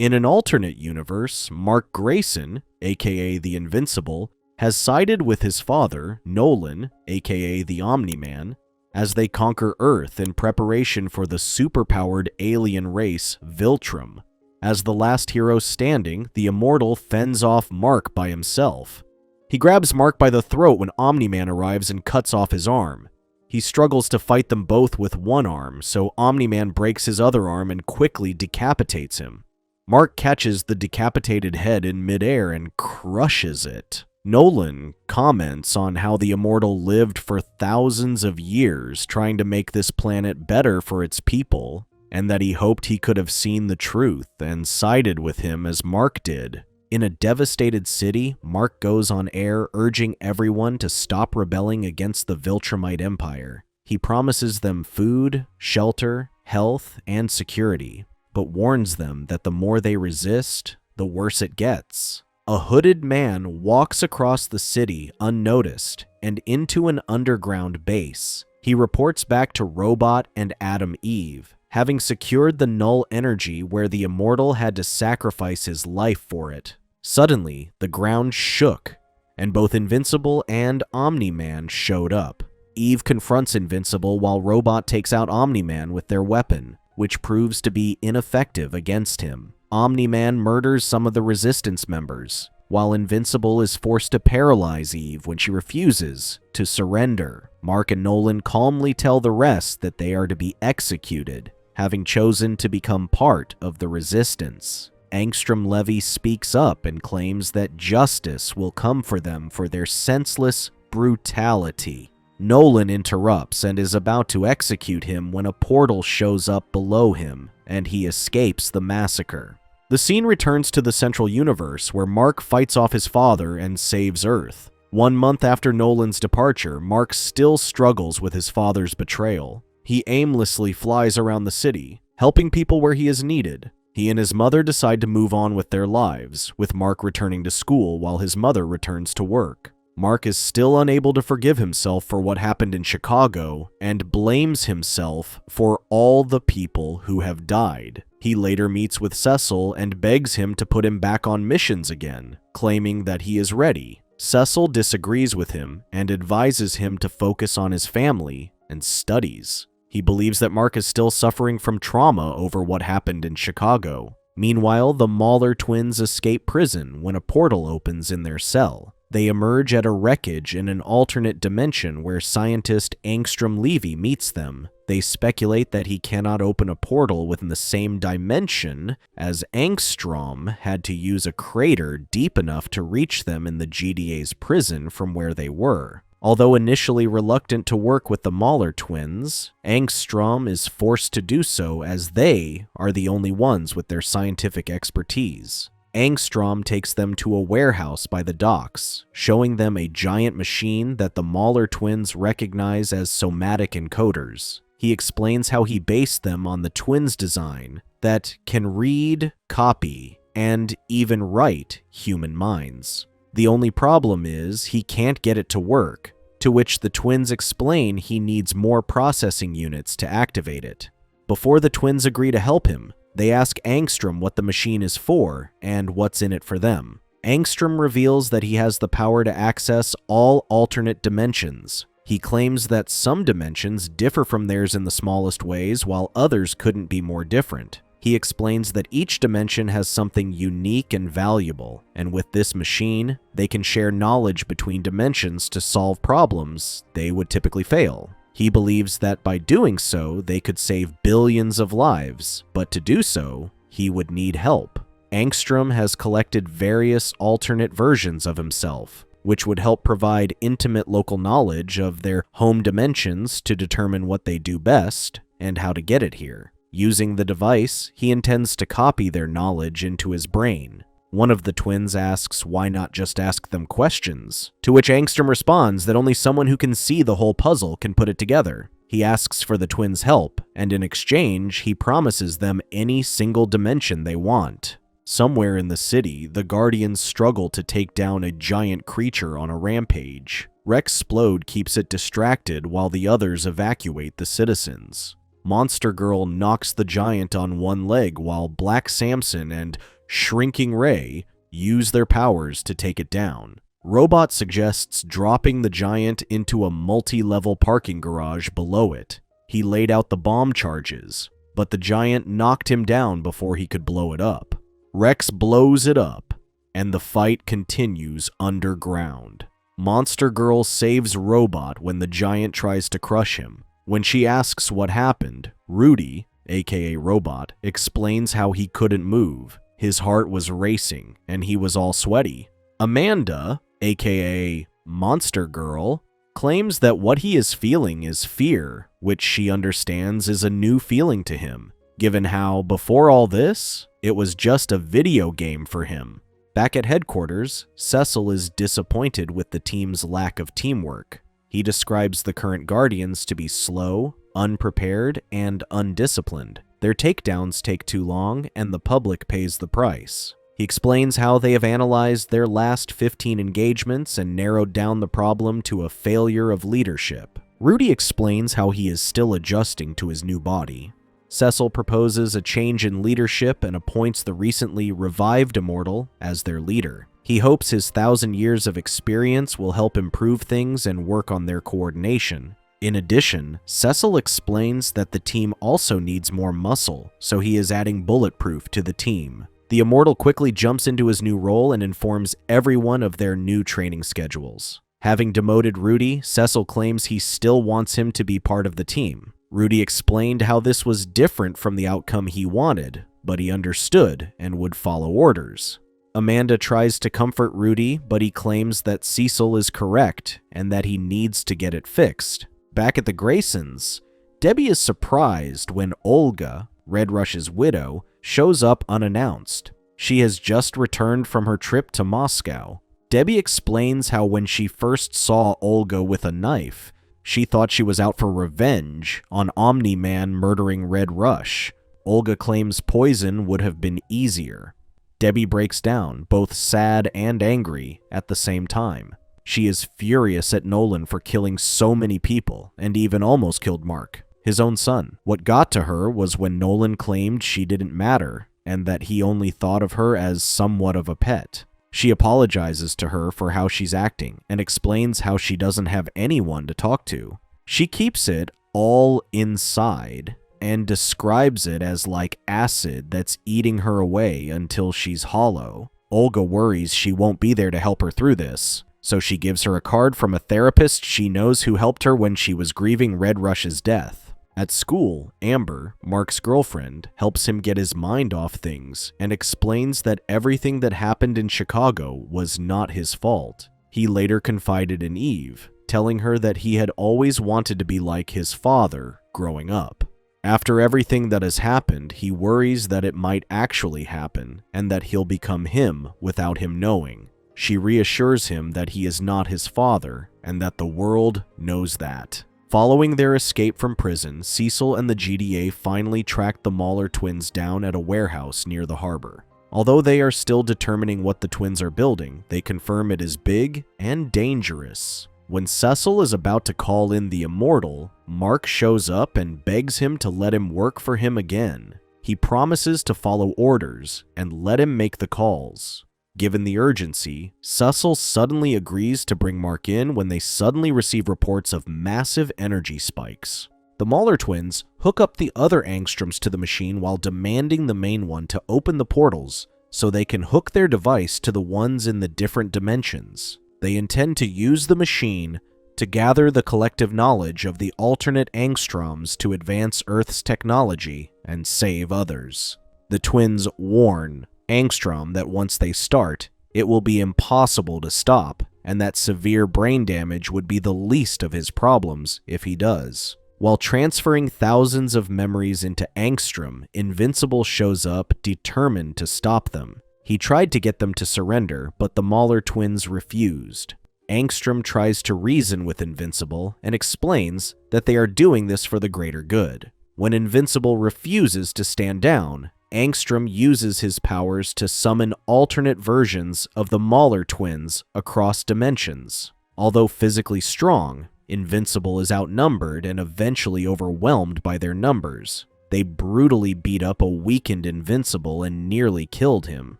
In an alternate universe, Mark Grayson, aka the Invincible, has sided with his father, Nolan, aka the Omni-Man, as they conquer Earth in preparation for the superpowered alien race Viltrum. As the last hero standing, the Immortal fends off Mark by himself. He grabs Mark by the throat when Omni-Man arrives and cuts off his arm. He struggles to fight them both with one arm, so Omni-Man breaks his other arm and quickly decapitates him. Mark catches the decapitated head in midair and crushes it. Nolan comments on how the Immortal lived for thousands of years trying to make this planet better for its people, and that he hoped he could have seen the truth and sided with him as Mark did. In a devastated city, Mark goes on air urging everyone to stop rebelling against the Viltrumite Empire. He promises them food, shelter, health, and security, but warns them that the more they resist, the worse it gets. A hooded man walks across the city unnoticed and into an underground base. He reports back to Robot and Adam Eve, having secured the null energy where the Immortal had to sacrifice his life for it. Suddenly, the ground shook, and both Invincible and Omni-Man showed up. Eve confronts Invincible while Robot takes out Omni-Man with their weapon, which proves to be ineffective against him. Omni-Man murders some of the Resistance members, while Invincible is forced to paralyze Eve when she refuses to surrender. Mark and Nolan calmly tell the rest that they are to be executed, having chosen to become part of the Resistance. Angstrom Levy speaks up and claims that justice will come for them for their senseless brutality. Nolan interrupts and is about to execute him when a portal shows up below him, and he escapes the massacre. The scene returns to the Central Universe, where Mark fights off his father and saves Earth. 1 month after Nolan's departure, Mark still struggles with his father's betrayal. He aimlessly flies around the city, helping people where he is needed. He and his mother decide to move on with their lives, with Mark returning to school while his mother returns to work. Mark is still unable to forgive himself for what happened in Chicago and blames himself for all the people who have died. He later meets with Cecil and begs him to put him back on missions again, claiming that he is ready. Cecil disagrees with him and advises him to focus on his family and studies. He believes that Mark is still suffering from trauma over what happened in Chicago. Meanwhile, the Mahler twins escape prison when a portal opens in their cell. They emerge at a wreckage in an alternate dimension where scientist Angstrom Levy meets them. They speculate that he cannot open a portal within the same dimension, as Angstrom had to use a crater deep enough to reach them in the GDA's prison from where they were. Although initially reluctant to work with the Mahler twins, Angstrom is forced to do so as they are the only ones with their scientific expertise. Angstrom takes them to a warehouse by the docks, showing them a giant machine that the Mahler twins recognize as somatic encoders. He explains how he based them on the twins' design that can read, copy, and even write human minds. The only problem is he can't get it to work, to which the twins explain he needs more processing units to activate it. Before the twins agree to help him, they ask Angstrom what the machine is for and what's in it for them. Angstrom reveals that he has the power to access all alternate dimensions. He claims that some dimensions differ from theirs in the smallest ways, while others couldn't be more different. He explains that each dimension has something unique and valuable, and with this machine, they can share knowledge between dimensions to solve problems they would typically fail. He believes that by doing so, they could save billions of lives, but to do so, he would need help. Angstrom has collected various alternate versions of himself, which would help provide intimate local knowledge of their home dimensions to determine what they do best and how to get it here. Using the device, he intends to copy their knowledge into his brain. One of the twins asks why not just ask them questions, to which Angstrom responds that only someone who can see the whole puzzle can put it together. He asks for the twins' help, and in exchange, he promises them any single dimension they want. Somewhere in the city, the Guardians struggle to take down a giant creature on a rampage. Rex Splode keeps it distracted while the others evacuate the citizens. Monster Girl knocks the giant on one leg while Black Samson and Shrinking Ray use their powers to take it down. Robot suggests dropping the giant into a multi-level parking garage below it. He laid out the bomb charges, but the giant knocked him down before he could blow it up. Rex blows it up, and the fight continues underground. Monster Girl saves Robot when the giant tries to crush him. When she asks what happened, Rudy, aka Robot, explains how he couldn't move. His heart was racing, and he was all sweaty. Amanda, aka Monster Girl, claims that what he is feeling is fear, which she understands is a new feeling to him, given how, before all this, it was just a video game for him. Back at headquarters, Cecil is disappointed with the team's lack of teamwork. He describes the current Guardians to be slow, unprepared, and undisciplined. Their takedowns take too long, and the public pays the price. He explains how they have analyzed their last 15 engagements and narrowed down the problem to a failure of leadership. Rudy explains how he is still adjusting to his new body. Cecil proposes a change in leadership and appoints the recently revived Immortal as their leader. He hopes his 1,000 years of experience will help improve things and work on their coordination. In addition, Cecil explains that the team also needs more muscle, so he is adding Bulletproof to the team. The Immortal quickly jumps into his new role and informs everyone of their new training schedules. Having demoted Rudy, Cecil claims he still wants him to be part of the team. Rudy explained how this was different from the outcome he wanted, but he understood and would follow orders. Amanda tries to comfort Rudy, but he claims that Cecil is correct and that he needs to get it fixed. Back at the Graysons, Debbie is surprised when Olga, Red Rush's widow, shows up unannounced. She has just returned from her trip to Moscow. Debbie explains how when she first saw Olga with a knife, she thought she was out for revenge on Omni-Man murdering Red Rush. Olga claims poison would have been easier. Debbie breaks down, both sad and angry at the same time. She is furious at Nolan for killing so many people, and even almost killed Mark, his own son. What got to her was when Nolan claimed she didn't matter, and that he only thought of her as somewhat of a pet. She apologizes to her for how she's acting, and explains how she doesn't have anyone to talk to. She keeps it all inside, and describes it as like acid that's eating her away until she's hollow. Olga worries she won't be there to help her through this, so she gives her a card from a therapist she knows who helped her when she was grieving Red Rush's death. At school, Amber, Mark's girlfriend, helps him get his mind off things and explains that everything that happened in Chicago was not his fault. He later confided in Eve, telling her that he had always wanted to be like his father growing up. After everything that has happened, he worries that it might actually happen and that he'll become him without him knowing. She reassures him that he is not his father and that the world knows that. Following their escape from prison, Cecil and the GDA finally track the Mauler twins down at a warehouse near the harbor. Although they are still determining what the twins are building, they confirm it is big and dangerous. When Cecil is about to call in the Immortal, Mark shows up and begs him to let him work for him again. He promises to follow orders and let him make the calls. Given the urgency, Cecil suddenly agrees to bring Mark in when they suddenly receive reports of massive energy spikes. The Mauler twins hook up the other angstroms to the machine while demanding the main one to open the portals so they can hook their device to the ones in the different dimensions. They intend to use the machine to gather the collective knowledge of the alternate angstroms to advance Earth's technology and save others. The twins warn Angstrom that once they start, it will be impossible to stop, and that severe brain damage would be the least of his problems if he does. While transferring thousands of memories into Angstrom, Invincible shows up determined to stop them. He tried to get them to surrender, but the Mauler twins refused. Angstrom tries to reason with Invincible and explains that they are doing this for the greater good. When Invincible refuses to stand down, Angstrom uses his powers to summon alternate versions of the Mauler twins across dimensions. Although physically strong, Invincible is outnumbered and eventually overwhelmed by their numbers. They brutally beat up a weakened Invincible and nearly killed him,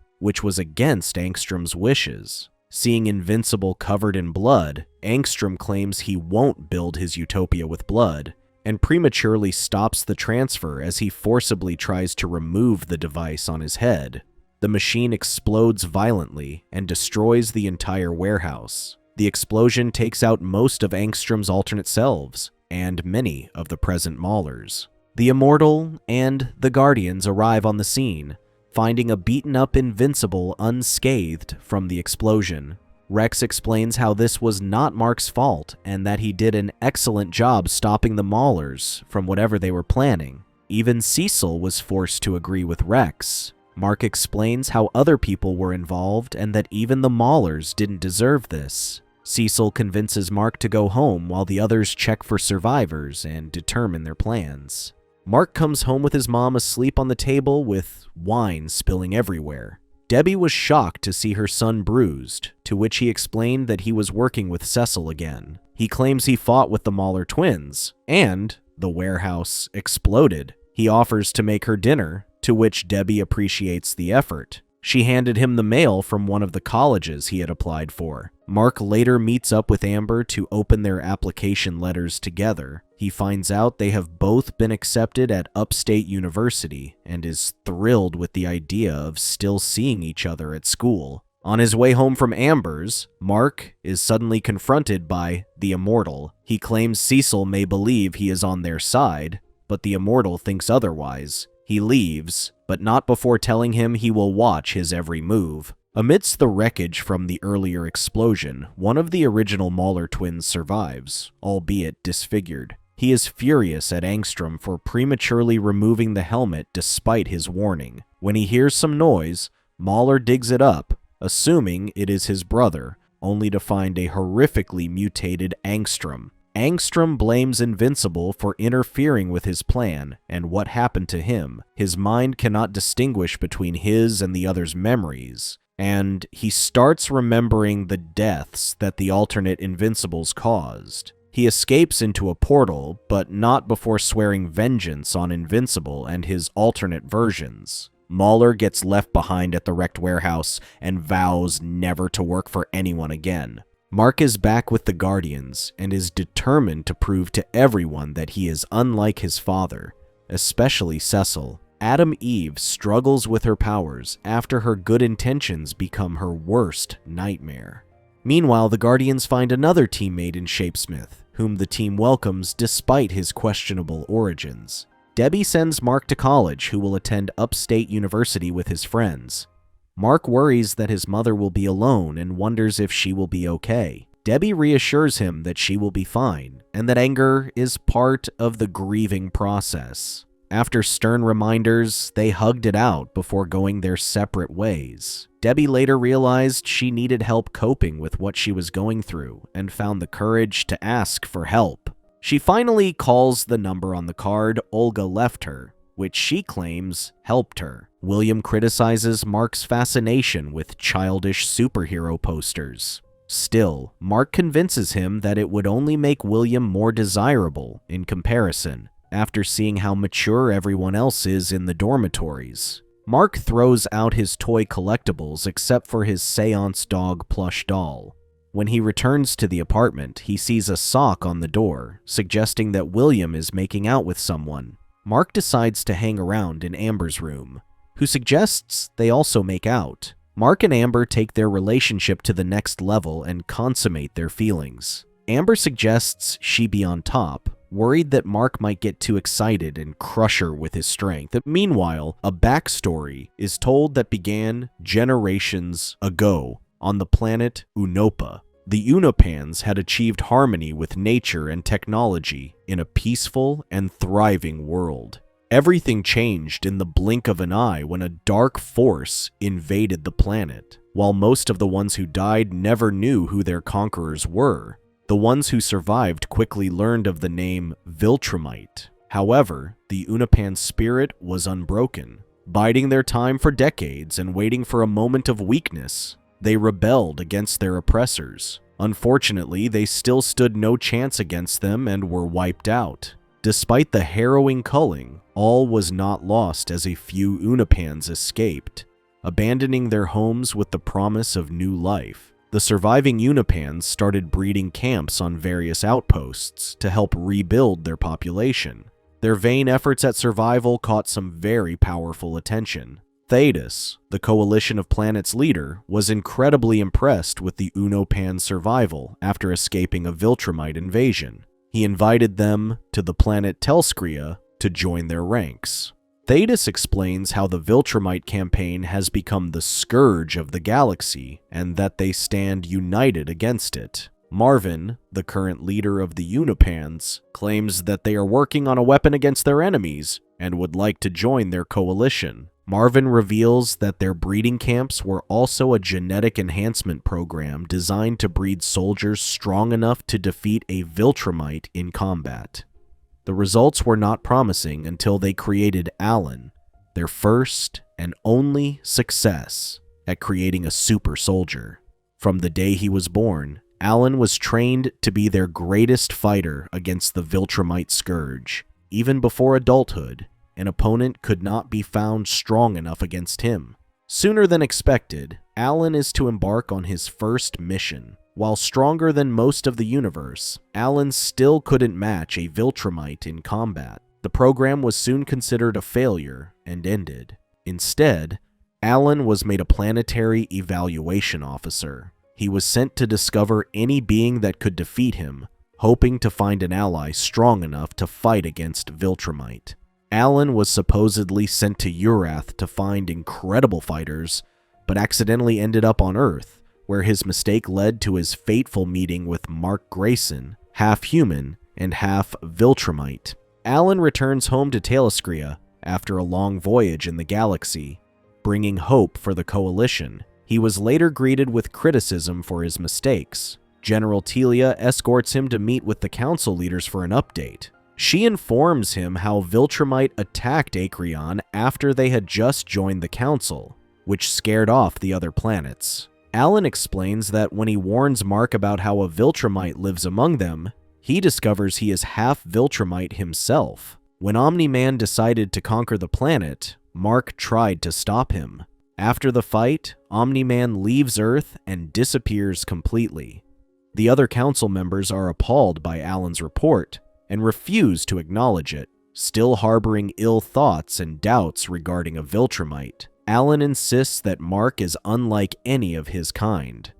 which was against Angstrom's wishes. Seeing Invincible covered in blood, Angstrom claims he won't build his utopia with blood, and prematurely stops the transfer as he forcibly tries to remove the device on his head. The machine explodes violently and destroys the entire warehouse. The explosion takes out most of Angstrom's alternate selves, and many of the present Maulers. The Immortal and the Guardians arrive on the scene, finding a beaten-up Invincible unscathed from the explosion. Rex explains how this was not Mark's fault and that he did an excellent job stopping the Maulers from whatever they were planning. Even Cecil was forced to agree with Rex. Mark explains how other people were involved and that even the Maulers didn't deserve this. Cecil convinces Mark to go home while the others check for survivors and determine their plans. Mark comes home with his mom asleep on the table with wine spilling everywhere. Debbie was shocked to see her son bruised, to which he explained that he was working with Cecil again. He claims he fought with the Mauler twins, and the warehouse exploded. He offers to make her dinner, to which Debbie appreciates the effort. She handed him the mail from one of the colleges he had applied for. Mark later meets up with Amber to open their application letters together. He finds out they have both been accepted at Upstate University and is thrilled with the idea of still seeing each other at school. On his way home from Amber's, Mark is suddenly confronted by the Immortal. He claims Cecil may believe he is on their side, but the Immortal thinks otherwise. He leaves, but not before telling him he will watch his every move. Amidst the wreckage from the earlier explosion, one of the original Mauler twins survives, albeit disfigured. He is furious at Angstrom for prematurely removing the helmet despite his warning. When he hears some noise, Mauler digs it up, assuming it is his brother, only to find a horrifically mutated Angstrom. Angstrom blames Invincible for interfering with his plan and what happened to him. His mind cannot distinguish between his and the other's memories, and he starts remembering the deaths that the alternate Invincibles caused. He escapes into a portal, but not before swearing vengeance on Invincible and his alternate versions. Mauler gets left behind at the wrecked warehouse and vows never to work for anyone again. Mark is back with the Guardians and is determined to prove to everyone that he is unlike his father, especially Cecil. Adam Eve struggles with her powers after her good intentions become her worst nightmare. Meanwhile, the Guardians find another teammate in Shapesmith, whom the team welcomes despite his questionable origins. Debbie sends Mark to college, who will attend Upstate University with his friends. Mark worries that his mother will be alone and wonders if she will be okay. Debbie reassures him that she will be fine, and that anger is part of the grieving process. After stern reminders, they hugged it out before going their separate ways. Debbie later realized she needed help coping with what she was going through, and found the courage to ask for help. She finally calls the number on the card Olga left her, which she claims helped her. William criticizes Mark's fascination with childish superhero posters. Still, Mark convinces him that it would only make William more desirable in comparison, after seeing how mature everyone else is in the dormitories. Mark throws out his toy collectibles except for his seance dog plush doll. When he returns to the apartment, he sees a sock on the door, suggesting that William is making out with someone. Mark decides to hang around in Amber's room, who suggests they also make out. Mark and Amber take their relationship to the next level and consummate their feelings. Amber suggests she be on top, worried that Mark might get too excited and crush her with his strength. Meanwhile, a backstory is told that began generations ago on the planet Unopa. The Unopans had achieved harmony with nature and technology in a peaceful and thriving world. Everything changed in the blink of an eye when a dark force invaded the planet. While most of the ones who died never knew who their conquerors were, the ones who survived quickly learned of the name Viltrumite. However, the Unopan spirit was unbroken. Biding their time for decades and waiting for a moment of weakness, they rebelled against their oppressors. Unfortunately, they still stood no chance against them and were wiped out. Despite the harrowing culling, all was not lost as a few Unipans escaped, abandoning their homes with the promise of new life. The surviving Unipans started breeding camps on various outposts to help rebuild their population. Their vain efforts at survival caught some very powerful attention. Thetis, the coalition of planets' leader, was incredibly impressed with the Unopan's survival after escaping a Viltrumite invasion. He invited them to the planet Telskria to join their ranks. Thetis explains how the Viltrumite campaign has become the scourge of the galaxy and that they stand united against it. Marvin, the current leader of the Unipans, claims that they are working on a weapon against their enemies and would like to join their coalition. Marvin reveals that their breeding camps were also a genetic enhancement program designed to breed soldiers strong enough to defeat a Viltrumite in combat. The results were not promising until they created Alan, their first and only success at creating a super soldier. From the day he was born, Alan was trained to be their greatest fighter against the Viltrumite scourge. Even before adulthood, an opponent could not be found strong enough against him. Sooner than expected, Alan is to embark on his first mission. While stronger than most of the universe, Alan still couldn't match a Viltrumite in combat. The program was soon considered a failure and ended. Instead, Alan was made a planetary evaluation officer. He was sent to discover any being that could defeat him, hoping to find an ally strong enough to fight against Viltrumite. Alan was supposedly sent to Urath to find incredible fighters, but accidentally ended up on Earth, where his mistake led to his fateful meeting with Mark Grayson, half human and half Viltrumite. Alan returns home to Teleskria after a long voyage in the galaxy, bringing hope for the Coalition. He was later greeted with criticism for his mistakes. General Telia escorts him to meet with the council leaders for an update. She informs him how Viltrumite attacked Acreon after they had just joined the council, which scared off the other planets. Alan explains that when he warns Mark about how a Viltrumite lives among them, he discovers he is half Viltrumite himself. When Omni-Man decided to conquer the planet, Mark tried to stop him. After the fight, Omni-Man leaves Earth and disappears completely. The other council members are appalled by Alan's report and refuse to acknowledge it, still harboring ill thoughts and doubts regarding a Viltrumite. Alan insists that Mark is unlike any of his kind.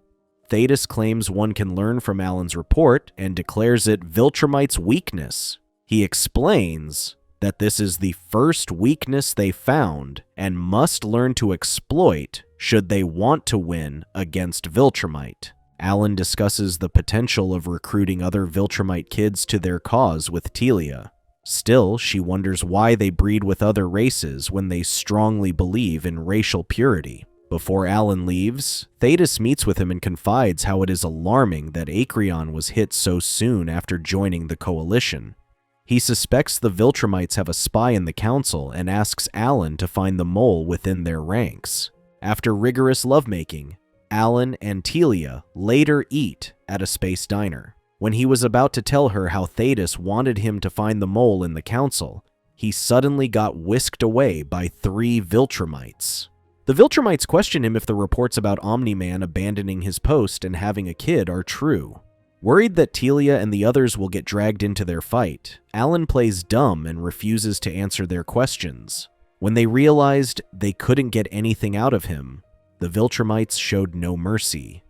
Thetis claims one can learn from Alan's report and declares it Viltrumite's weakness. He explains that this is the first weakness they found and must learn to exploit should they want to win against Viltrumite. Alan discusses the potential of recruiting other Viltrumite kids to their cause with Telia. Still, she wonders why they breed with other races when they strongly believe in racial purity. Before Alan leaves, Thetis meets with him and confides how it is alarming that Acreon was hit so soon after joining the Coalition. He suspects the Viltrumites have a spy in the council and asks Alan to find the mole within their ranks. After rigorous lovemaking, Alan and Telia later eat at a space diner. When he was about to tell her how Thetis wanted him to find the mole in the council, he suddenly got whisked away by 3 Viltrumites. The Viltrumites question him if the reports about Omni-Man abandoning his post and having a kid are true. Worried that Telia and the others will get dragged into their fight, Alan plays dumb and refuses to answer their questions. When they realized they couldn't get anything out of him, the Viltrumites showed no mercy.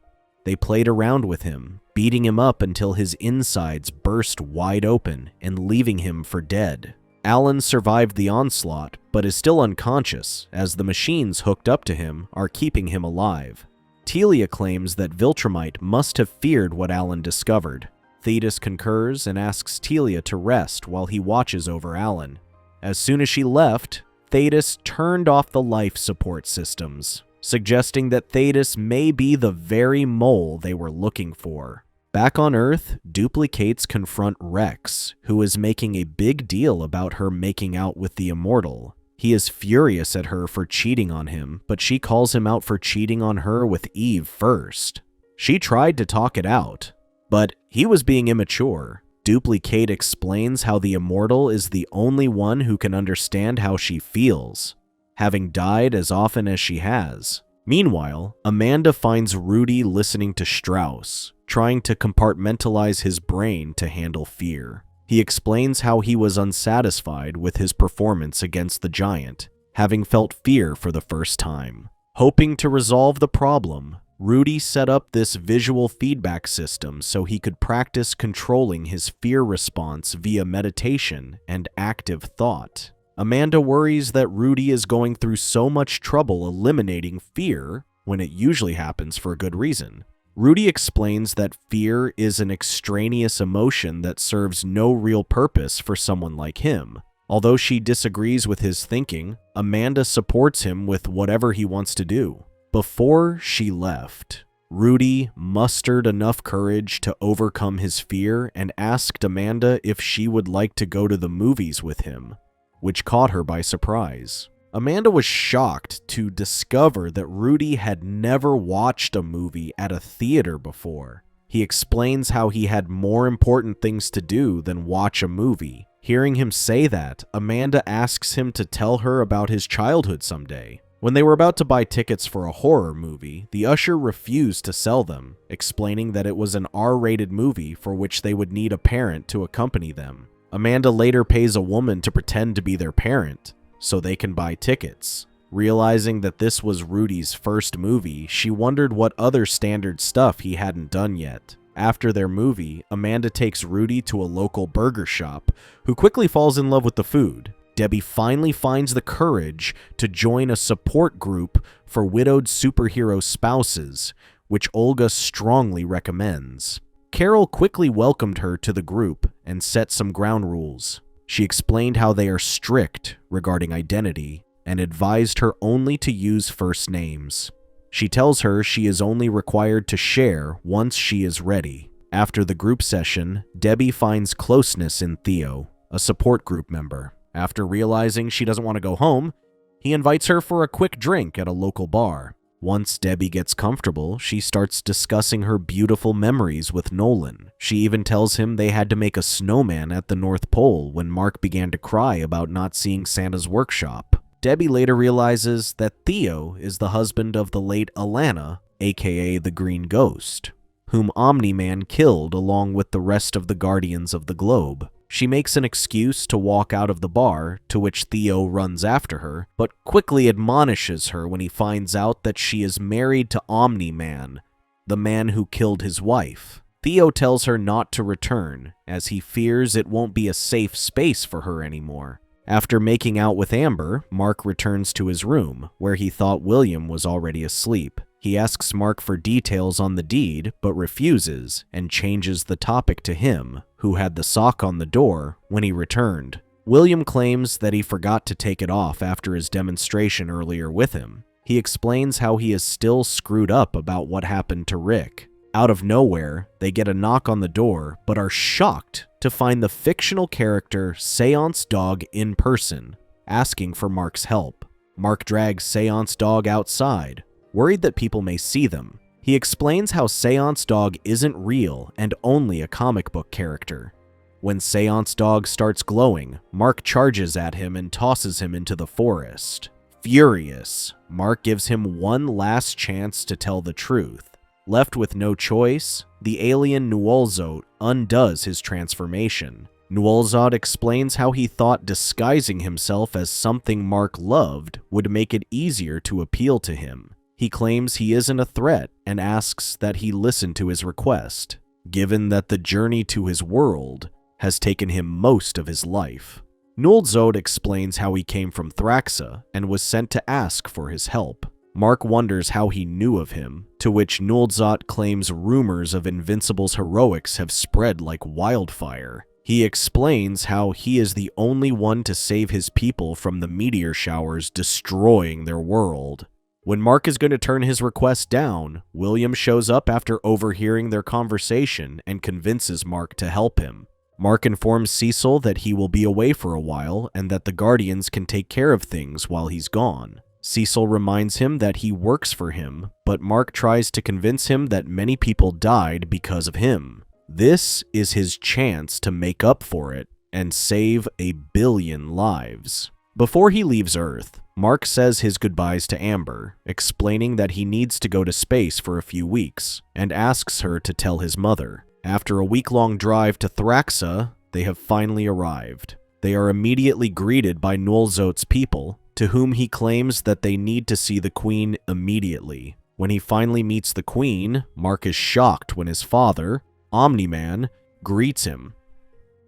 They played around with him, beating him up until his insides burst wide open and leaving him for dead. Alan survived the onslaught, but is still unconscious, as the machines hooked up to him are keeping him alive. Telia claims that Viltrumite must have feared what Alan discovered. Thetis concurs and asks Telia to rest while he watches over Alan. As soon as she left, Thetis turned off the life support systems, suggesting that Thetis may be the very mole they were looking for. Back on Earth, duplicates confront Rex, who is making a big deal about her making out with the Immortal. He is furious at her for cheating on him, but she calls him out for cheating on her with Eve first. She tried to talk it out, but he was being immature. Duplicate explains how the immortal is the only one who can understand how she feels, having died as often as she has. Meanwhile, Amanda finds Rudy listening to Strauss, trying to compartmentalize his brain to handle fear. He explains how he was unsatisfied with his performance against the giant, having felt fear for the first time. Hoping to resolve the problem, Rudy set up this visual feedback system so he could practice controlling his fear response via meditation and active thought. Amanda worries that Rudy is going through so much trouble eliminating fear when it usually happens for a good reason. Rudy explains that fear is an extraneous emotion that serves no real purpose for someone like him. Although she disagrees with his thinking, Amanda supports him with whatever he wants to do. Before she left, Rudy mustered enough courage to overcome his fear and asked Amanda if she would like to go to the movies with him, which caught her by surprise. Amanda was shocked to discover that Rudy had never watched a movie at a theater before. He explains how he had more important things to do than watch a movie. Hearing him say that, Amanda asks him to tell her about his childhood someday. When they were about to buy tickets for a horror movie, the usher refused to sell them, explaining that it was an R-rated movie for which they would need a parent to accompany them. Amanda later pays a woman to pretend to be their parent, so they can buy tickets. Realizing that this was Rudy's first movie, she wondered what other standard stuff he hadn't done yet. After their movie, Amanda takes Rudy to a local burger shop, who quickly falls in love with the food. Debbie finally finds the courage to join a support group for widowed superhero spouses, which Olga strongly recommends. Carol quickly welcomed her to the group and set some ground rules. She explained how they are strict regarding identity and advised her only to use first names. She tells her she is only required to share once she is ready. After the group session, Debbie finds closeness in Theo, a support group member. After realizing she doesn't want to go home, he invites her for a quick drink at a local bar. Once Debbie gets comfortable, she starts discussing her beautiful memories with Nolan. She even tells him they had to make a snowman at the North Pole when Mark began to cry about not seeing Santa's workshop. Debbie later realizes that Theo is the husband of the late Alana, aka the Green Ghost, whom Omni-Man killed along with the rest of the Guardians of the Globe. She makes an excuse to walk out of the bar, to which Theo runs after her, but quickly admonishes her when he finds out that she is married to Omni-Man, the man who killed his wife. Theo tells her not to return, as he fears it won't be a safe space for her anymore. After making out with Amber, Mark returns to his room, where he thought William was already asleep. He asks Mark for details on the deed, but refuses, and changes the topic to him, who had the sock on the door, when he returned. William claims that he forgot to take it off after his demonstration earlier with him. He explains how he is still screwed up about what happened to Rick. Out of nowhere, they get a knock on the door, but are shocked to find the fictional character Seance Dog in person, asking for Mark's help. Mark drags Seance Dog outside, worried that people may see them. He explains how Seance Dog isn't real and only a comic book character. When Seance Dog starts glowing, Mark charges at him and tosses him into the forest. Furious, Mark gives him one last chance to tell the truth. Left with no choice, the alien Nuolzot undoes his transformation. Nuolzot explains how he thought disguising himself as something Mark loved would make it easier to appeal to him. He claims he isn't a threat and asks that he listen to his request, given that the journey to his world has taken him most of his life. Nuolzot explains how he came from Thraxa and was sent to ask for his help. Mark wonders how he knew of him, to which Nuolzot claims rumors of Invincible's heroics have spread like wildfire. He explains how he is the only one to save his people from the meteor showers destroying their world. When Mark is going to turn his request down, William shows up after overhearing their conversation and convinces Mark to help him. Mark informs Cecil that he will be away for a while and that the Guardians can take care of things while he's gone. Cecil reminds him that he works for him, but Mark tries to convince him that many people died because of him. This is his chance to make up for it and save 1 billion lives. Before he leaves Earth, Mark says his goodbyes to Amber, explaining that he needs to go to space for a few weeks, and asks her to tell his mother. After a week-long drive to Thraxa, they have finally arrived. They are immediately greeted by Nullzote's people, to whom he claims that they need to see the Queen immediately. When he finally meets the Queen, Mark is shocked when his father, Omni-Man, greets him.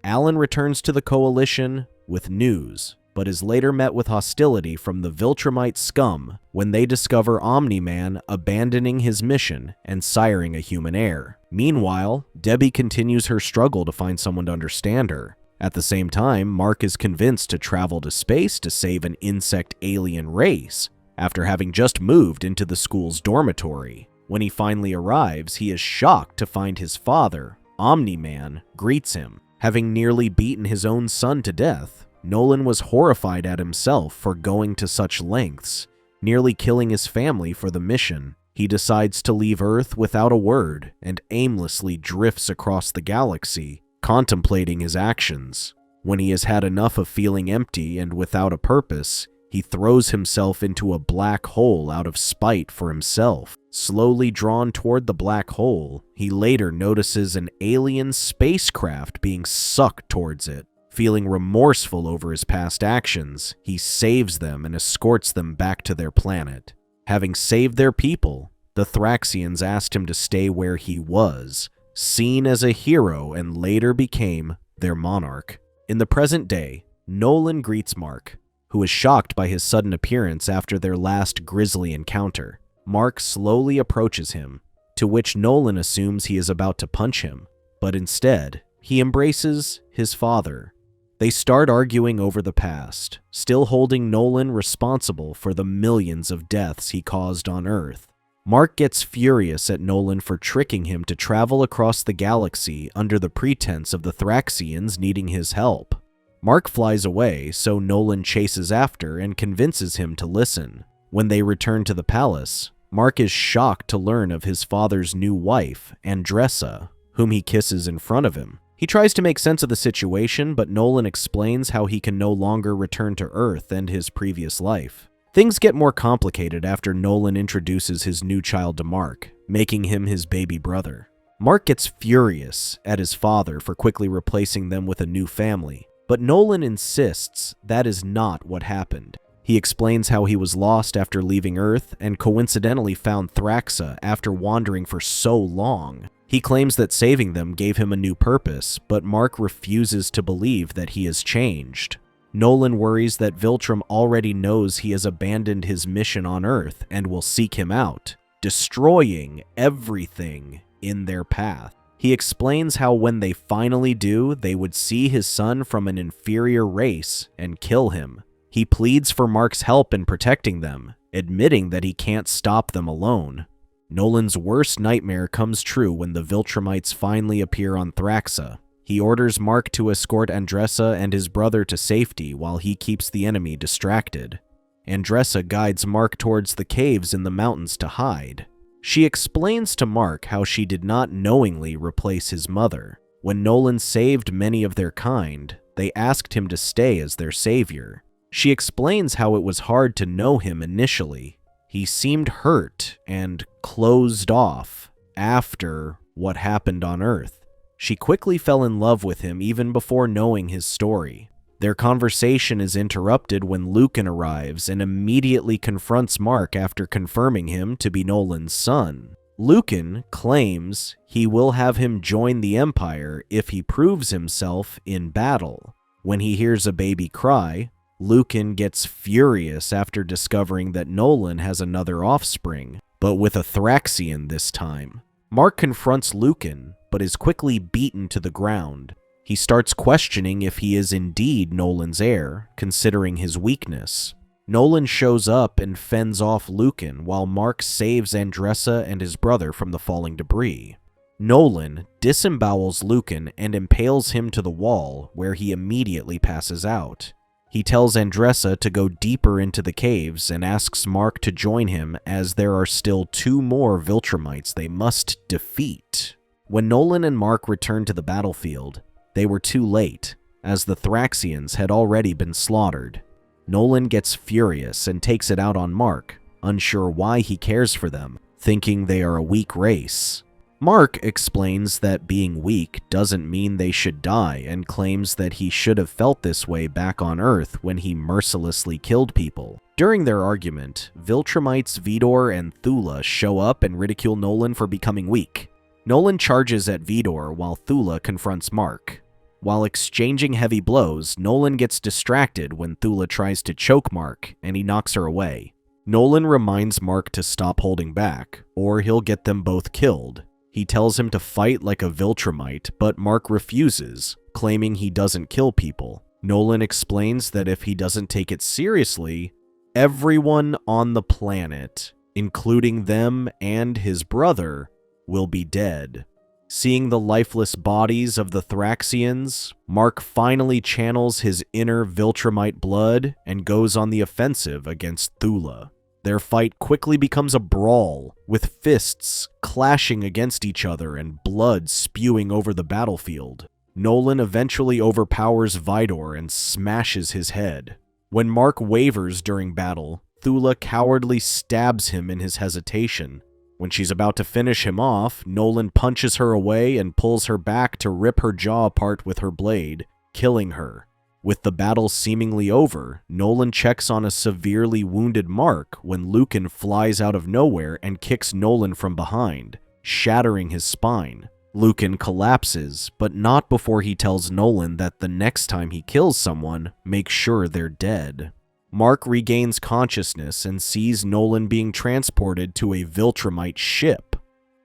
Alan returns to the Coalition with news, but is later met with hostility from the Viltrumite scum when they discover Omni-Man abandoning his mission and siring a human heir. Meanwhile, Debbie continues her struggle to find someone to understand her. At the same time, Mark is convinced to travel to space to save an insect alien race, after having just moved into the school's dormitory. When he finally arrives, he is shocked to find his father, Omni-Man, greets him. Having nearly beaten his own son to death, Nolan was horrified at himself for going to such lengths, nearly killing his family for the mission. He decides to leave Earth without a word and aimlessly drifts across the galaxy, contemplating his actions. When he has had enough of feeling empty and without a purpose, he throws himself into a black hole out of spite for himself. Slowly drawn toward the black hole, he later notices an alien spacecraft being sucked towards it. Feeling remorseful over his past actions, he saves them and escorts them back to their planet. Having saved their people, the Thraxians asked him to stay where he was, seen as a hero and later became their monarch. In the present day, Nolan greets Mark, who is shocked by his sudden appearance after their last grisly encounter. Mark slowly approaches him, to which Nolan assumes he is about to punch him, but instead, he embraces his father. They start arguing over the past, still holding Nolan responsible for the millions of deaths he caused on Earth. Mark gets furious at Nolan for tricking him to travel across the galaxy under the pretense of the Thraxians needing his help. Mark flies away, so Nolan chases after and convinces him to listen. When they return to the palace, Mark is shocked to learn of his father's new wife, Andressa, whom he kisses in front of him. He tries to make sense of the situation, but Nolan explains how he can no longer return to Earth and his previous life. Things get more complicated after Nolan introduces his new child to Mark, making him his baby brother. Mark gets furious at his father for quickly replacing them with a new family, but Nolan insists that is not what happened. He explains how he was lost after leaving Earth and coincidentally found Thraxa after wandering for so long. He claims that saving them gave him a new purpose, but Mark refuses to believe that he has changed. Nolan worries that Viltrum already knows he has abandoned his mission on Earth and will seek him out, destroying everything in their path. He explains how when they finally do, they would see his son from an inferior race and kill him. He pleads for Mark's help in protecting them, admitting that he can't stop them alone. Nolan's worst nightmare comes true when the Viltrumites finally appear on Thraxa. He orders Mark to escort Andressa and his brother to safety while he keeps the enemy distracted. Andressa guides Mark towards the caves in the mountains to hide. She explains to Mark how she did not knowingly replace his mother. When Nolan saved many of their kind, they asked him to stay as their savior. She explains how it was hard to know him initially. He seemed hurt and closed off after what happened on Earth. She quickly fell in love with him even before knowing his story. Their conversation is interrupted when Lucan arrives and immediately confronts Mark after confirming him to be Nolan's son. Lucan claims he will have him join the Empire if he proves himself in battle. When he hears a baby cry, Lucan gets furious after discovering that Nolan has another offspring, but with a Thraxian this time. Mark confronts Lucan, but is quickly beaten to the ground. He starts questioning if he is indeed Nolan's heir, considering his weakness. Nolan shows up and fends off Lucan while Mark saves Andressa and his brother from the falling debris. Nolan disembowels Lucan and impales him to the wall, where he immediately passes out. He tells Andressa to go deeper into the caves and asks Mark to join him as there are still 2 more Viltrumites they must defeat. When Nolan and Mark return to the battlefield, they were too late, as the Thraxians had already been slaughtered. Nolan gets furious and takes it out on Mark, unsure why he cares for them, thinking they are a weak race. Mark explains that being weak doesn't mean they should die and claims that he should have felt this way back on Earth when he mercilessly killed people. During their argument, Viltrumites Vidor and Thula show up and ridicule Nolan for becoming weak. Nolan charges at Vidor while Thula confronts Mark. While exchanging heavy blows, Nolan gets distracted when Thula tries to choke Mark and he knocks her away. Nolan reminds Mark to stop holding back, or he'll get them both killed. He tells him to fight like a Viltrumite, but Mark refuses, claiming he doesn't kill people. Nolan explains that if he doesn't take it seriously, everyone on the planet, including them and his brother, will be dead. Seeing the lifeless bodies of the Thraxians, Mark finally channels his inner Viltrumite blood and goes on the offensive against Thula. Their fight quickly becomes a brawl, with fists clashing against each other and blood spewing over the battlefield. Nolan eventually overpowers Vidor and smashes his head. When Mark wavers during battle, Thula cowardly stabs him in his hesitation. When she's about to finish him off, Nolan punches her away and pulls her back to rip her jaw apart with her blade, killing her. With the battle seemingly over, Nolan checks on a severely wounded Mark when Lucan flies out of nowhere and kicks Nolan from behind, shattering his spine. Lucan collapses, but not before he tells Nolan that the next time he kills someone, make sure they're dead. Mark regains consciousness and sees Nolan being transported to a Viltrumite ship.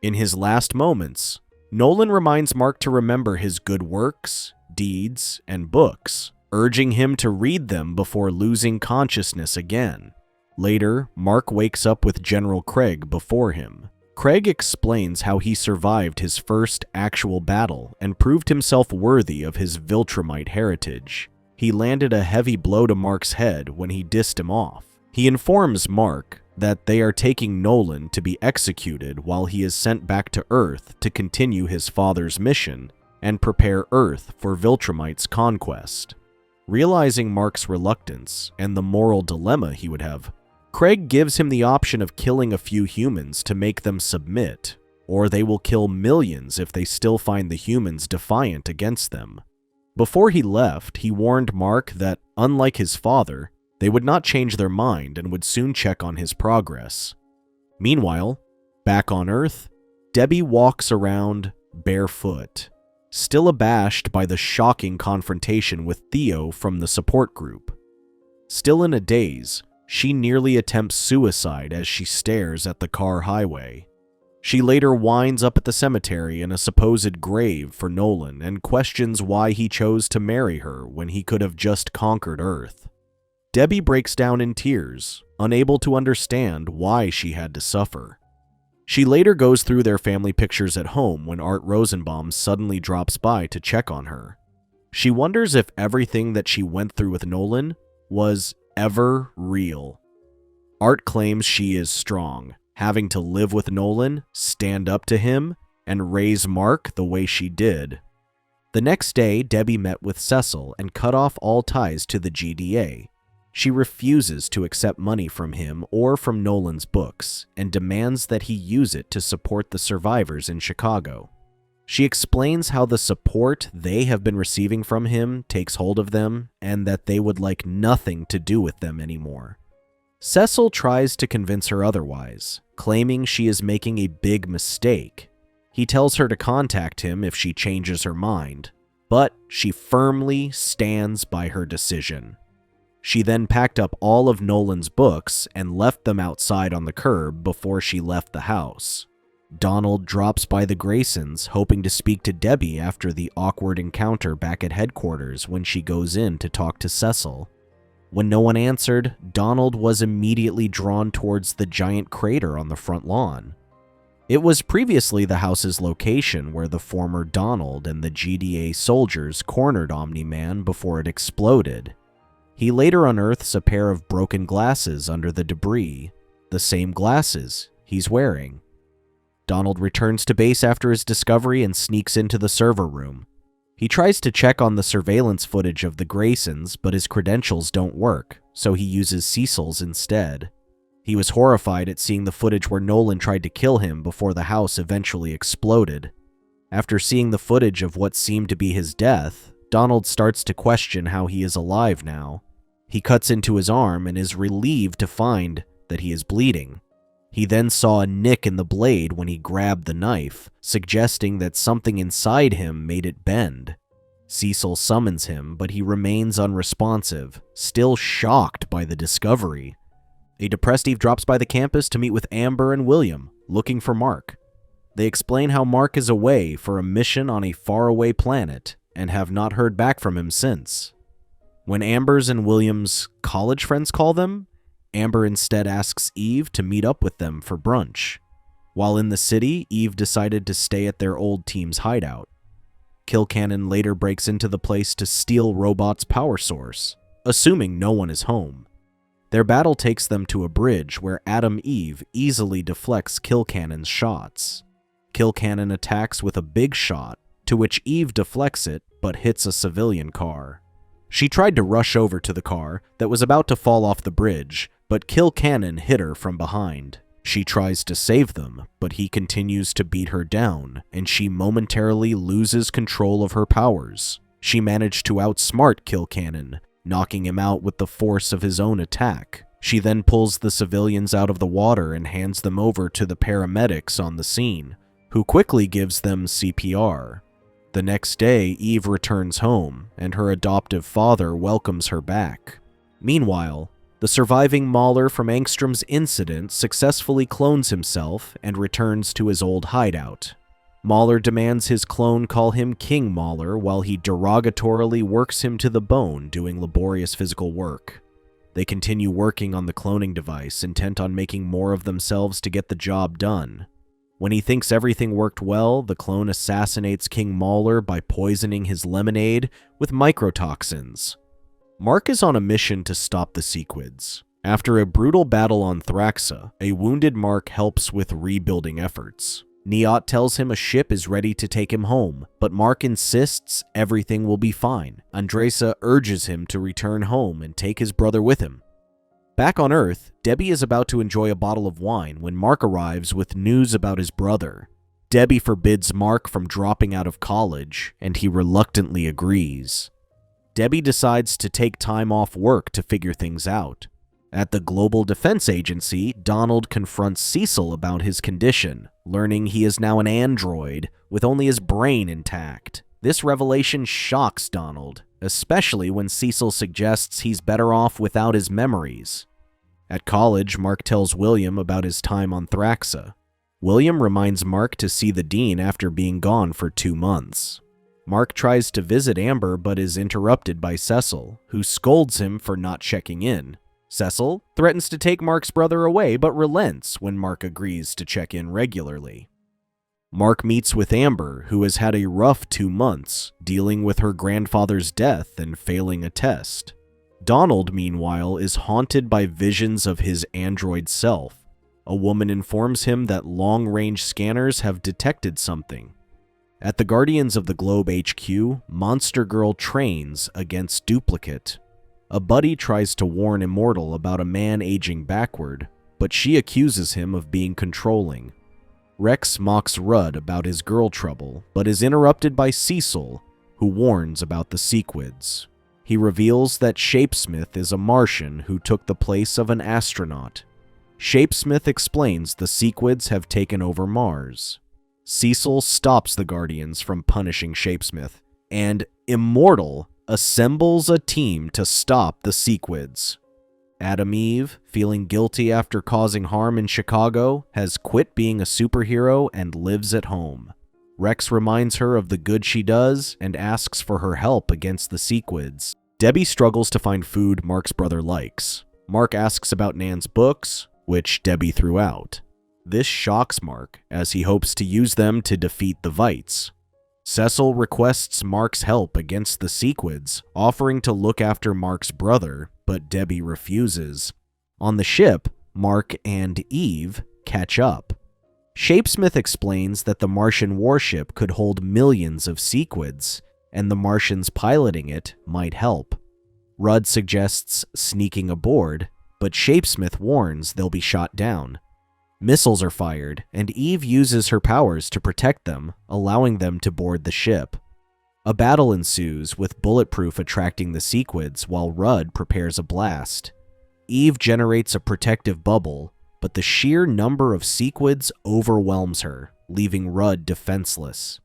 In his last moments, Nolan reminds Mark to remember his good works, deeds, and books, urging him to read them before losing consciousness again. Later, Mark wakes up with General Craig before him. Craig explains how he survived his first actual battle and proved himself worthy of his Viltrumite heritage. He landed a heavy blow to Mark's head when he dissed him off. He informs Mark that they are taking Nolan to be executed while he is sent back to Earth to continue his father's mission and prepare Earth for Viltrumite's conquest. Realizing Mark's reluctance and the moral dilemma he would have, Craig gives him the option of killing a few humans to make them submit, or they will kill millions if they still find the humans defiant against them. Before he left, he warned Mark that, unlike his father, they would not change their mind and would soon check on his progress. Meanwhile, back on Earth, Debbie walks around barefoot, still abashed by the shocking confrontation with Theo from the support group. Still in a daze, she nearly attempts suicide as she stares at the car highway. She later winds up at the cemetery in a supposed grave for Nolan and questions why he chose to marry her when he could have just conquered Earth. Debbie breaks down in tears, unable to understand why she had to suffer. She later goes through their family pictures at home when Art Rosenbaum suddenly drops by to check on her. She wonders if everything that she went through with Nolan was ever real. Art claims she is strong, having to live with Nolan, stand up to him, and raise Mark the way she did. The next day, Debbie met with Cecil and cut off all ties to the GDA. She refuses to accept money from him or from Nolan's books, and demands that he use it to support the survivors in Chicago. She explains how the support they have been receiving from him takes hold of them, and that they would like nothing to do with them anymore. Cecil tries to convince her otherwise, claiming she is making a big mistake. He tells her to contact him if she changes her mind, but she firmly stands by her decision. She then packed up all of Nolan's books and left them outside on the curb before she left the house. Donald drops by the Graysons, hoping to speak to Debbie after the awkward encounter back at headquarters when she goes in to talk to Cecil. When no one answered, Donald was immediately drawn towards the giant crater on the front lawn. It was previously the house's location where the former Donald and the GDA soldiers cornered Omni-Man before it exploded. He later unearths a pair of broken glasses under the debris, the same glasses he's wearing. Donald returns to base after his discovery and sneaks into the server room. He tries to check on the surveillance footage of the Graysons, but his credentials don't work, so he uses Cecil's instead. He was horrified at seeing the footage where Nolan tried to kill him before the house eventually exploded. After seeing the footage of what seemed to be his death, Donald starts to question how he is alive now. He cuts into his arm and is relieved to find that he is bleeding. He then saw a nick in the blade when he grabbed the knife, suggesting that something inside him made it bend. Cecil summons him, but he remains unresponsive, still shocked by the discovery. A depressed Eve drops by the campus to meet with Amber and William, looking for Mark. They explain how Mark is away for a mission on a faraway planet and have not heard back from him since. When Amber's and William's college friends call them, Amber instead asks Eve to meet up with them for brunch. While in the city, Eve decided to stay at their old team's hideout. Kilcannon later breaks into the place to steal Robot's power source, assuming no one is home. Their battle takes them to a bridge where Adam Eve easily deflects Kilcannon's shots. Kilcannon attacks with a big shot, to which Eve deflects it but hits a civilian car. She tried to rush over to the car that was about to fall off the bridge, but Kilcannon hit her from behind. She tries to save them, but he continues to beat her down, and she momentarily loses control of her powers. She managed to outsmart Kilcannon, knocking him out with the force of his own attack. She then pulls the civilians out of the water and hands them over to the paramedics on the scene, who quickly gives them CPR. The next day, Eve returns home, and her adoptive father welcomes her back. Meanwhile, the surviving Mahler from Angstrom's incident successfully clones himself and returns to his old hideout. Mahler demands his clone call him King Mahler while he derogatorily works him to the bone doing laborious physical work. They continue working on the cloning device, intent on making more of themselves to get the job done. When he thinks everything worked well, the clone assassinates King Mahler by poisoning his lemonade with microtoxins. Mark is on a mission to stop the Sequids. After a brutal battle on Thraxa, a wounded Mark helps with rebuilding efforts. Neot tells him a ship is ready to take him home, but Mark insists everything will be fine. Andresa urges him to return home and take his brother with him. Back on Earth, Debbie is about to enjoy a bottle of wine when Mark arrives with news about his brother. Debbie forbids Mark from dropping out of college, and he reluctantly agrees. Debbie decides to take time off work to figure things out. At the Global Defense Agency, Donald confronts Cecil about his condition, learning he is now an android with only his brain intact. This revelation shocks Donald, especially when Cecil suggests he's better off without his memories. At college, Mark tells William about his time on Thraxa. William reminds Mark to see the dean after being gone for 2 months. Mark tries to visit Amber but is interrupted by Cecil, who scolds him for not checking in. Cecil threatens to take Mark's brother away but relents when Mark agrees to check in regularly. Mark meets with Amber, who has had a rough 2 months, dealing with her grandfather's death and failing a test. Donald, meanwhile, is haunted by visions of his android self. A woman informs him that long-range scanners have detected something. At the Guardians of the Globe HQ, Monster Girl trains against Duplicate. A buddy tries to warn Immortal about a man aging backward, but she accuses him of being controlling. Rex mocks Rudd about his girl trouble, but is interrupted by Cecil, who warns about the Sequids. He reveals that Shapesmith is a Martian who took the place of an astronaut. Shapesmith explains the Sequids have taken over Mars. Cecil stops the Guardians from punishing Shapesmith, and Immortal assembles a team to stop the Sequids. Adam Eve, feeling guilty after causing harm in Chicago, has quit being a superhero and lives at home. Rex reminds her of the good she does and asks for her help against the Sequids. Debbie struggles to find food Mark's brother likes. Mark asks about Nan's books, which Debbie threw out. This shocks Mark, as he hopes to use them to defeat the Vites. Cecil requests Mark's help against the Sequids, offering to look after Mark's brother, but Debbie refuses. On the ship, Mark and Eve catch up. Shapesmith explains that the Martian warship could hold millions of Sequids, and the Martians piloting it might help. Rudd suggests sneaking aboard, but Shapesmith warns they'll be shot down. Missiles are fired, and Eve uses her powers to protect them, allowing them to board the ship. A battle ensues, with Bulletproof attracting the Sequids while Rudd prepares a blast. Eve generates a protective bubble, but the sheer number of Sequids overwhelms her, leaving Rudd defenseless.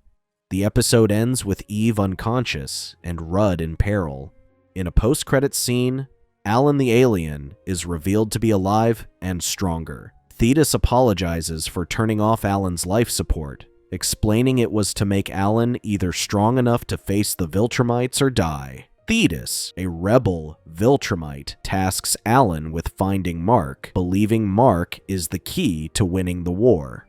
The episode ends with Eve unconscious and Rudd in peril. In a post-credits scene, Alan the alien is revealed to be alive and stronger. Thetis apologizes for turning off Alan's life support, explaining it was to make Alan either strong enough to face the Viltrumites or die. Thetis, a rebel Viltrumite, tasks Alan with finding Mark, believing Mark is the key to winning the war.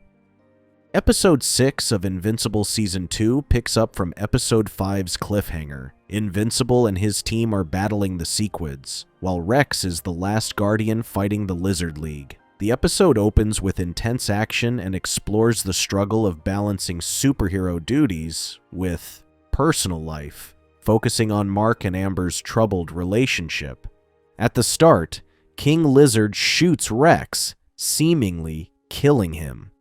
Episode 6 of Invincible Season 2 picks up from Episode 5's cliffhanger. Invincible and his team are battling the Sequids, while Rex is the last Guardian fighting the Lizard League. The episode opens with intense action and explores the struggle of balancing superhero duties with personal life, focusing on Mark and Amber's troubled relationship. At the start, King Lizard shoots Rex, seemingly killing him.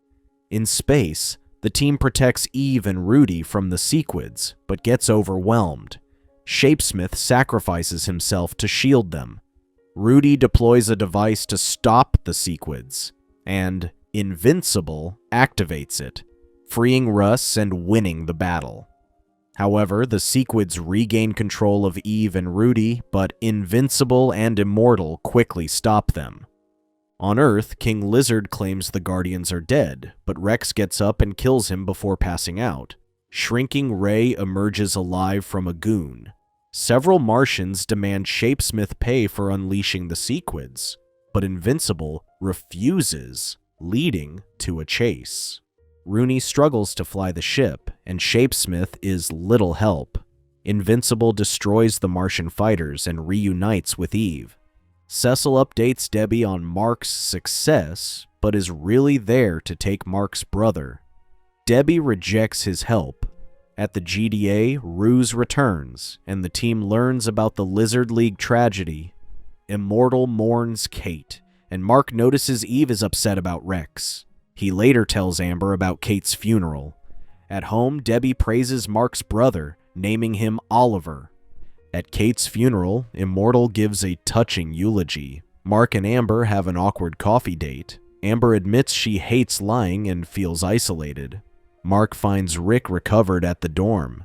In space, the team protects Eve and Rudy from the Sequids, but gets overwhelmed. Shapesmith sacrifices himself to shield them. Rudy deploys a device to stop the Sequids, and Invincible activates it, freeing Russ and winning the battle. However, the Sequids regain control of Eve and Rudy, but Invincible and Immortal quickly stop them. On Earth, King Lizard claims the Guardians are dead, but Rex gets up and kills him before passing out. Shrinking Ray emerges alive from a goon. Several Martians demand Shapesmith pay for unleashing the Sequids, but Invincible refuses, leading to a chase. Rooney struggles to fly the ship, and Shapesmith is little help. Invincible destroys the Martian fighters and reunites with Eve. Cecil updates Debbie on Mark's success, but is really there to take Mark's brother. Debbie rejects his help. At the GDA, Ruse returns, and the team learns about the Lizard League tragedy. Immortal mourns Kate, and Mark notices Eve is upset about Rex. He later tells Amber about Kate's funeral. At home, Debbie praises Mark's brother, naming him Oliver. At Kate's funeral, Immortal gives a touching eulogy. Mark and Amber have an awkward coffee date. Amber admits she hates lying and feels isolated. Mark finds Rick recovered at the dorm.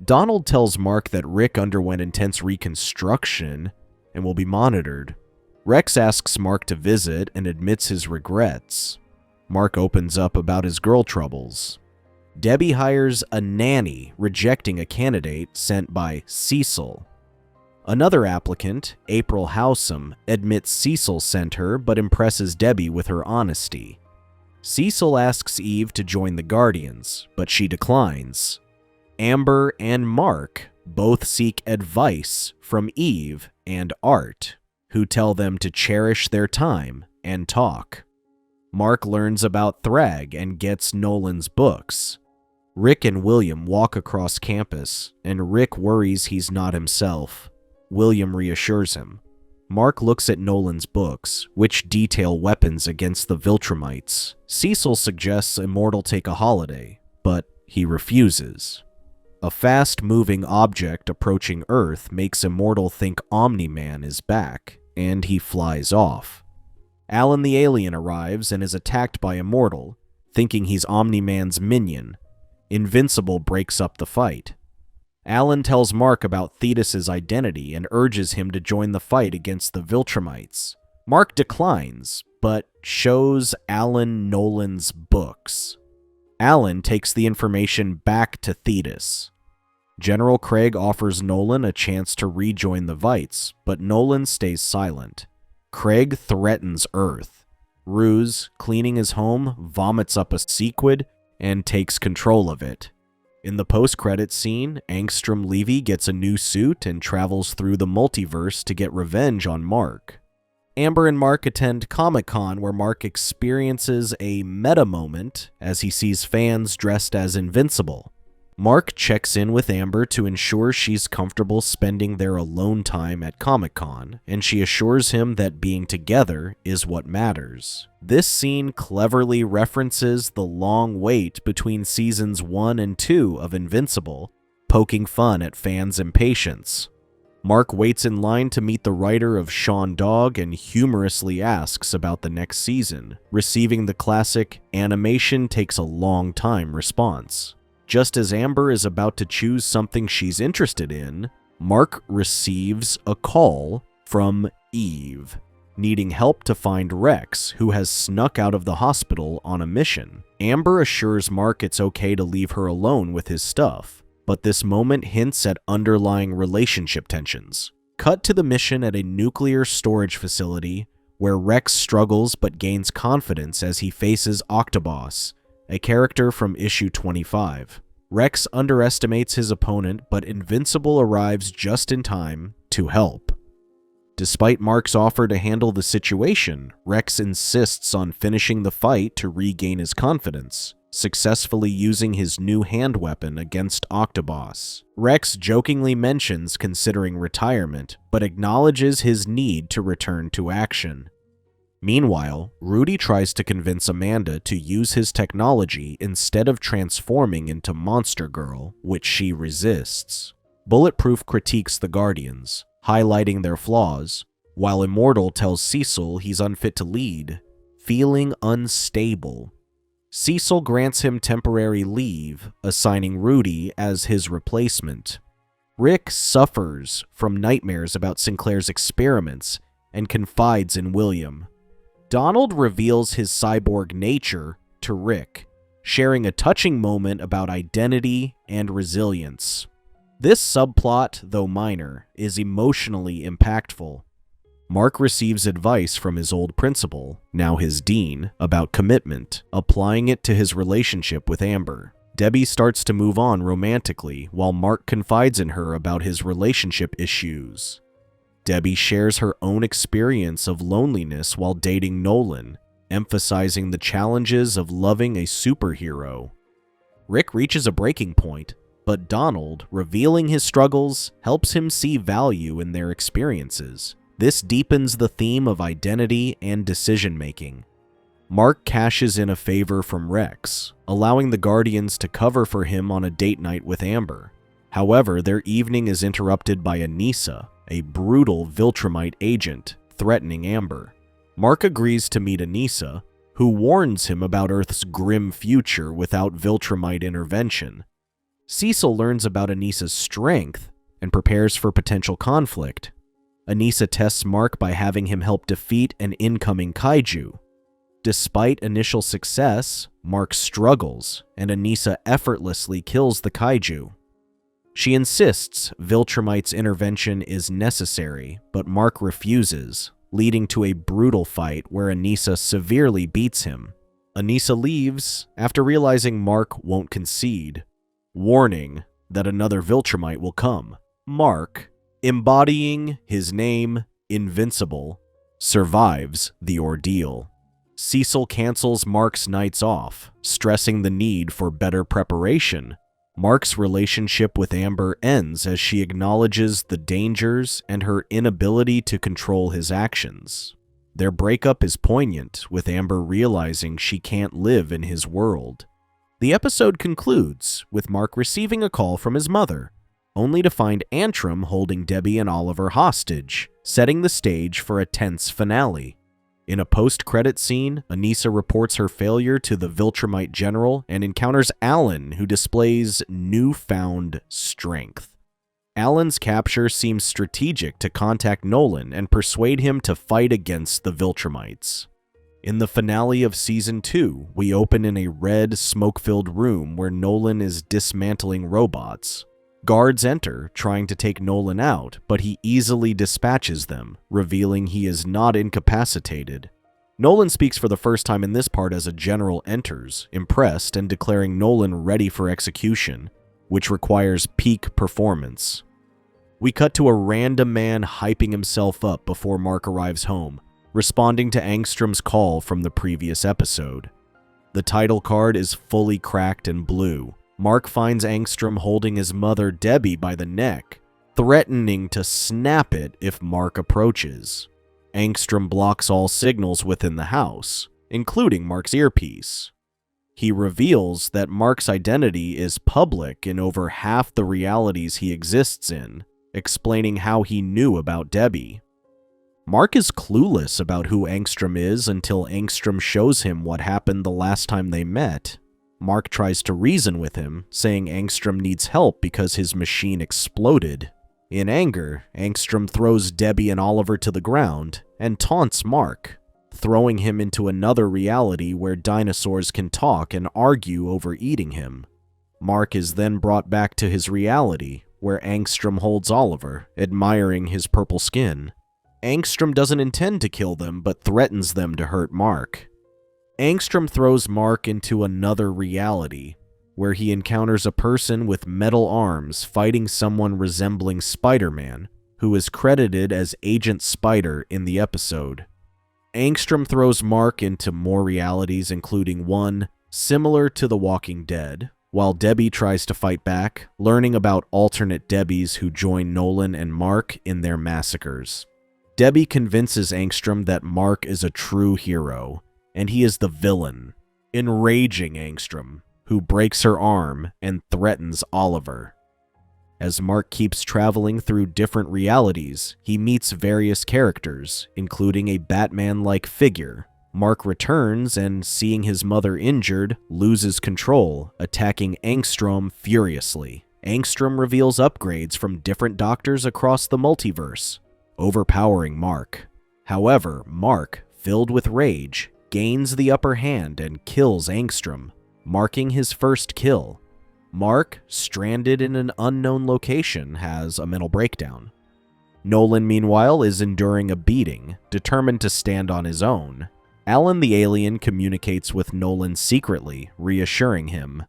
Donald tells Mark that Rick underwent intense reconstruction and will be monitored. Rex asks Mark to visit and admits his regrets. Mark opens up about his girl troubles. Debbie hires a nanny, rejecting a candidate sent by Cecil. Another applicant, April Howsam, admits Cecil sent her but impresses Debbie with her honesty. Cecil asks Eve to join the Guardians, but she declines. Amber and Mark both seek advice from Eve and Art, who tell them to cherish their time and talk. Mark learns about Thrag and gets Nolan's books. Rick and William walk across campus, and Rick worries he's not himself. William reassures him. Mark looks at Nolan's books, which detail weapons against the Viltrumites. Cecil suggests Immortal take a holiday, but he refuses. A fast-moving object approaching Earth makes Immortal think Omni-Man is back, and he flies off. Alan the alien arrives and is attacked by Immortal, thinking he's Omni-Man's minion. Invincible breaks up the fight. Alan tells Mark about Thetis' identity and urges him to join the fight against the Viltrumites. Mark declines, but shows Alan Nolan's books. Alan takes the information back to Thetis. General Craig offers Nolan a chance to rejoin the Vites, but Nolan stays silent. Craig threatens Earth. Ruse, cleaning his home, vomits up a Sequid and takes control of it. In the post-credits scene, Angstrom Levy gets a new suit and travels through the multiverse to get revenge on Mark. Amber and Mark attend Comic-Con, where Mark experiences a meta moment as he sees fans dressed as Invincible. Mark checks in with Amber to ensure she's comfortable spending their alone time at Comic-Con, and she assures him that being together is what matters. This scene cleverly references the long wait between seasons 1 and 2 of Invincible, poking fun at fans' impatience. Mark waits in line to meet the writer of Shaun Dog and humorously asks about the next season, receiving the classic "animation takes a long time" response. Just as Amber is about to choose something she's interested in, Mark receives a call from Eve, needing help to find Rex, who has snuck out of the hospital on a mission. Amber assures Mark it's okay to leave her alone with his stuff, but this moment hints at underlying relationship tensions. Cut to the mission at a nuclear storage facility, where Rex struggles but gains confidence as he faces Octobos, a character from issue 25. Rex underestimates his opponent, but Invincible arrives just in time to help. Despite Mark's offer to handle the situation, Rex insists on finishing the fight to regain his confidence, successfully using his new hand weapon against Octobos. Rex jokingly mentions considering retirement, but acknowledges his need to return to action. Meanwhile, Rudy tries to convince Amanda to use his technology instead of transforming into Monster Girl, which she resists. Bulletproof critiques the Guardians, highlighting their flaws, while Immortal tells Cecil he's unfit to lead, feeling unstable. Cecil grants him temporary leave, assigning Rudy as his replacement. Rick suffers from nightmares about Sinclair's experiments and confides in William. Donald reveals his cyborg nature to Rick, sharing a touching moment about identity and resilience. This subplot, though minor, is emotionally impactful. Mark receives advice from his old principal, now his dean, about commitment, applying it to his relationship with Amber. Debbie starts to move on romantically, while Mark confides in her about his relationship issues. Debbie shares her own experience of loneliness while dating Nolan, emphasizing the challenges of loving a superhero. Rick reaches a breaking point, but Donald, revealing his struggles, helps him see value in their experiences. This deepens the theme of identity and decision-making. Mark cashes in a favor from Rex, allowing the Guardians to cover for him on a date night with Amber. However, their evening is interrupted by Anissa, a brutal Viltrumite agent, threatening Amber. Mark agrees to meet Anissa, who warns him about Earth's grim future without Viltrumite intervention. Cecil learns about Anissa's strength and prepares for potential conflict. Anissa tests Mark by having him help defeat an incoming kaiju. Despite initial success, Mark struggles, and Anissa effortlessly kills the kaiju. She insists Viltrumite's intervention is necessary, but Mark refuses, leading to a brutal fight where Anissa severely beats him. Anissa leaves after realizing Mark won't concede, warning that another Viltrumite will come. Mark, embodying his name, Invincible, survives the ordeal. Cecil cancels Mark's nights off, stressing the need for better preparation. Mark's relationship with Amber ends as she acknowledges the dangers and her inability to control his actions. Their breakup is poignant, with Amber realizing she can't live in his world. The episode concludes with Mark receiving a call from his mother, only to find Antrim holding Debbie and Oliver hostage, setting the stage for a tense finale. In a post-credit scene, Anissa reports her failure to the Viltrumite general and encounters Alan, who displays newfound strength. Alan's capture seems strategic to contact Nolan and persuade him to fight against the Viltrumites. In the finale of Season 2, we open in a red, smoke-filled room where Nolan is dismantling robots. Guards enter, trying to take Nolan out, but he easily dispatches them, revealing he is not incapacitated. Nolan speaks for the first time in this part as a general enters, impressed and declaring Nolan ready for execution. which requires peak performance. We cut to a random man hyping himself up before Mark arrives home, responding to Angstrom's call from the previous episode. The title card is fully cracked and blue. Mark finds Angstrom holding his mother Debbie by the neck, threatening to snap it if Mark approaches. Angstrom blocks all signals within the house, including Mark's earpiece. He reveals that Mark's identity is public in over half the realities he exists in, explaining how he knew about Debbie. Mark is clueless about who Angstrom is until Angstrom shows him what happened the last time they met. Mark tries to reason with him, saying Angstrom needs help because his machine exploded. In anger, Angstrom throws Debbie and Oliver to the ground and taunts Mark, throwing him into another reality where dinosaurs can talk and argue over eating him. Mark is then brought back to his reality, where Angstrom holds Oliver, admiring his purple skin. Angstrom doesn't intend to kill them, but threatens them to hurt Mark. Angstrom throws Mark into another reality, where he encounters a person with metal arms fighting someone resembling Spider-Man, who is credited as Agent Spider in the episode. Angstrom throws Mark into more realities, including one similar to The Walking Dead, while Debbie tries to fight back, learning about alternate Debbies who join Nolan and Mark in their massacres. Debbie convinces Angstrom that Mark is a true hero, and he is the villain, enraging Angstrom, who breaks her arm and threatens Oliver. As Mark keeps traveling through different realities, he meets various characters, including a Batman-like figure. Mark returns and, seeing his mother injured, loses control, attacking Angstrom furiously. Angstrom reveals upgrades from different doctors across the multiverse, overpowering Mark. However, Mark, filled with rage, gains the upper hand and kills Angstrom, marking his first kill. Mark, stranded in an unknown location, has a mental breakdown. Nolan, meanwhile, is enduring a beating, determined to stand on his own. Alan the alien communicates with Nolan secretly, reassuring him.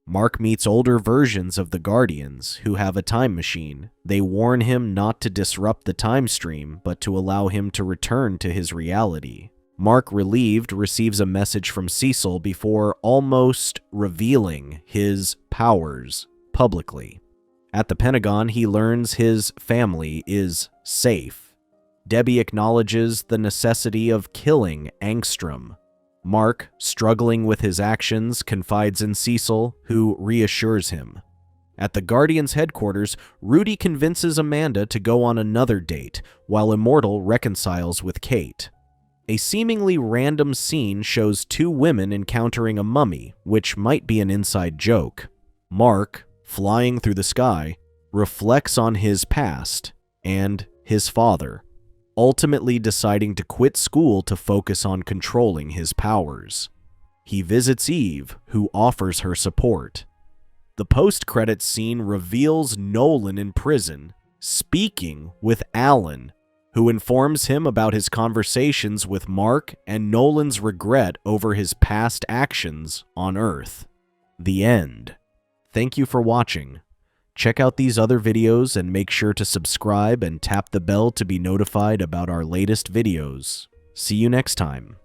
Mark meets older versions of the Guardians, who have a time machine. They warn him not to disrupt the time stream, but to allow him to return to his reality. Mark, relieved, receives a message from Cecil before almost revealing his powers publicly. At the Pentagon, he learns his family is safe. Debbie acknowledges the necessity of killing Angstrom. Mark, struggling with his actions, confides in Cecil, who reassures him. At the Guardians' headquarters, Rudy convinces Amanda to go on another date, while Immortal reconciles with Kate. A seemingly random scene shows two women encountering a mummy, which might be an inside joke. Mark, flying through the sky, reflects on his past and his father, ultimately deciding to quit school to focus on controlling his powers. He visits Eve, who offers her support. The post-credits scene reveals Nolan in prison, speaking with Alan, who informs him about his conversations with Mark and Nolan's regret over his past actions on Earth. The end. Thank you for watching. Check out these other videos and make sure to subscribe and tap the bell to be notified about our latest videos. See you next time.